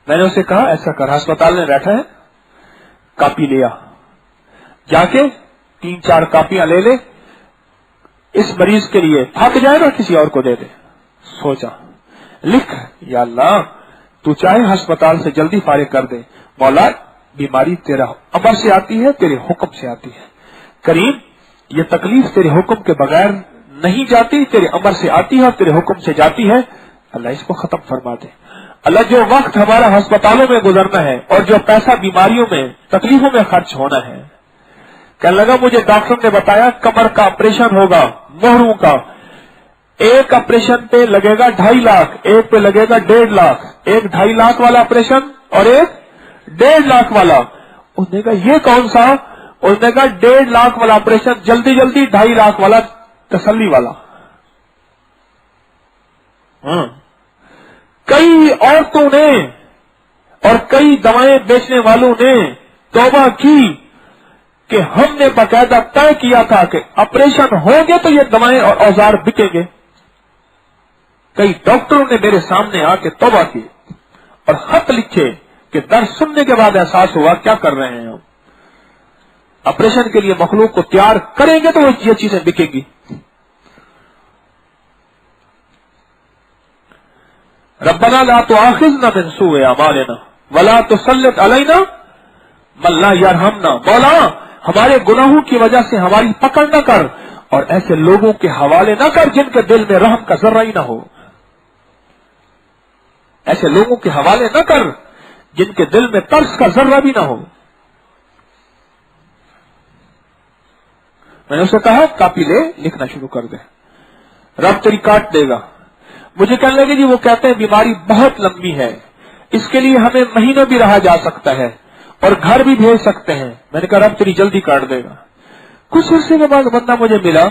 मैंने उसे कहा ऐसा कर, अस्पताल में बैठा है, कॉपी लिया, जाके 3-4 कॉपियां ले ले, इस मरीज के लिए थक जाए ना किसी और को दे दे। सोचा, लिख, या अल्लाह तू चाहे अस्पताल से जल्दी फारिग कर दे, मौला बीमारी तेरा अमर से आती है, तेरे हुक्म से आती है। करीम ये तकलीफ तेरे हुक्म के बगैर नहीं जाती, तेरे अमर से आती है और तेरे हुक्म से जाती है, अल्लाह इसको खत्म फरमा दे। अल्लाह जो वक्त हमारा अस्पतालों में गुजरना है और जो पैसा बीमारियों में तकलीफों में खर्च होना है, कहने लगा मुझे डॉक्टर ने बताया कमर का ऑपरेशन होगा, मोहरों का, एक ऑपरेशन पे लगेगा 2.5 लाख, एक पे लगेगा 1.5 लाख, एक 2.5 लाख वाला ऑपरेशन और एक 1.5 लाख वाला। उसने कहा ये कौन सा? उसने कहा 1.5 लाख वाला ऑपरेशन जल्दी जल्दी, 2.5 लाख वाला तसल्ली वाला। कई औरतों ने और कई दवाएं बेचने वालों ने तौबा की कि हमने बाकायदा तय किया था कि ऑपरेशन होंगे तो ये दवाएं और औजार बिकेंगे। कई डॉक्टरों ने मेरे सामने आके तौबा की और खत लिखे कि दर्द सुनने के बाद एहसास हुआ क्या कर रहे हैं हम, ऑपरेशन के लिए मखलूक को तैयार करेंगे तो ये चीजें बिकेंगी। रब्बना ला तुआखिज़ना बिन सूए अमालिना वला तुसल्लित अलैना मन ला यरहमना। मौला हमारे गुनाहों की वजह से हमारी पकड़ न कर और ऐसे लोगों के हवाले न कर जिनके दिल में रहम का जर्रा ही न हो। ऐसे लोगों के हवाले न कर जिनके दिल में तरस का जर्रा भी न हो। मैंने उसे कहा कॉपी ले, लिखना शुरू कर दे, रब तेरी काट देगा। मुझे कहने लगे जी वो कहते हैं बीमारी बहुत लंबी है, इसके लिए हमें महीनों भी रहा जा सकता है और घर भी भेज सकते हैं। मैंने कहा रब तेरी जल्दी काट देगा। कुछ अर्से के बाद बंदा मुझे मिला,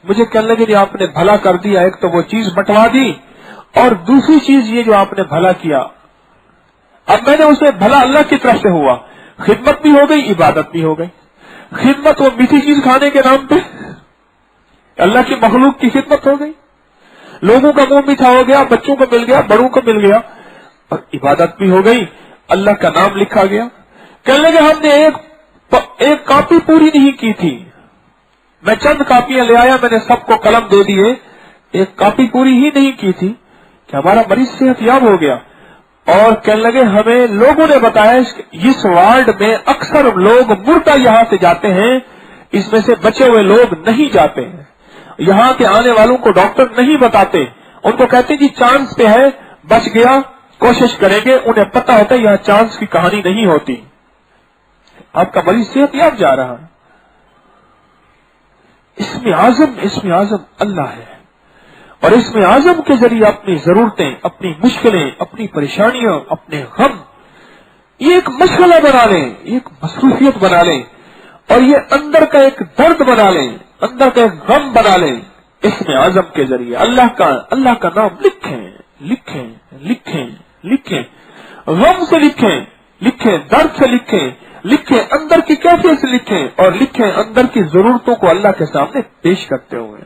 मुझे कहने लगे जी आपने भला कर दिया, एक तो वो चीज बंटवा दी और दूसरी चीज ये जो आपने भला किया, अब मैंने उसे भला अल्लाह की तरफ से हुआ, खिदमत भी हो गई, इबादत भी हो गई। खिदमत वो मीठी चीज खाने के नाम पे, अल्लाह की मखलूक की खिदमत हो गई, लोगों का मुंह मीठा हो गया, बच्चों को मिल गया, बड़ों को मिल गया, और इबादत भी हो गई, अल्लाह का नाम लिखा गया। कहने लगे हमने एक कॉपी पूरी नहीं की थी, मैं चंद कॉपियां ले आया, मैंने सबको कलम दे दिए, एक कॉपी पूरी ही नहीं की थी कि हमारा मरीज सेहतयाब हो गया। और कहने लगे हमें लोगों ने बताया इस वार्ड में अक्सर लोग मुर्दा यहां से जाते हैं, इसमें से बचे हुए लोग नहीं जाते हैं, यहां के आने वालों को डॉक्टर नहीं बताते, उनको कहते जी चांस पे है, बच गया, कोशिश करेंगे। उन्हें पता होता है यहां चांस की कहानी नहीं होती, आपका मरीज सेहतयाब जा रहा है। इसमें आजम अल्लाह है और इसमें आजम के जरिए अपनी जरूरतें, अपनी मुश्किलें, अपनी परेशानियां, अपने गम, ये एक मशगला बना लें, एक मसरूफियत बना लें और ये अंदर का एक दर्द बना लें, अंदर का एक गम बना लें। इसमें आजम के जरिए अल्लाह का नाम लिखें, लिखें, लिखें, लिखें, गम से लिखें, लिखें दर्द से लिखें, लिखें अंदर की कैफियत से लिखें और लिखें अंदर की जरूरतों को अल्लाह के सामने पेश करते हुए।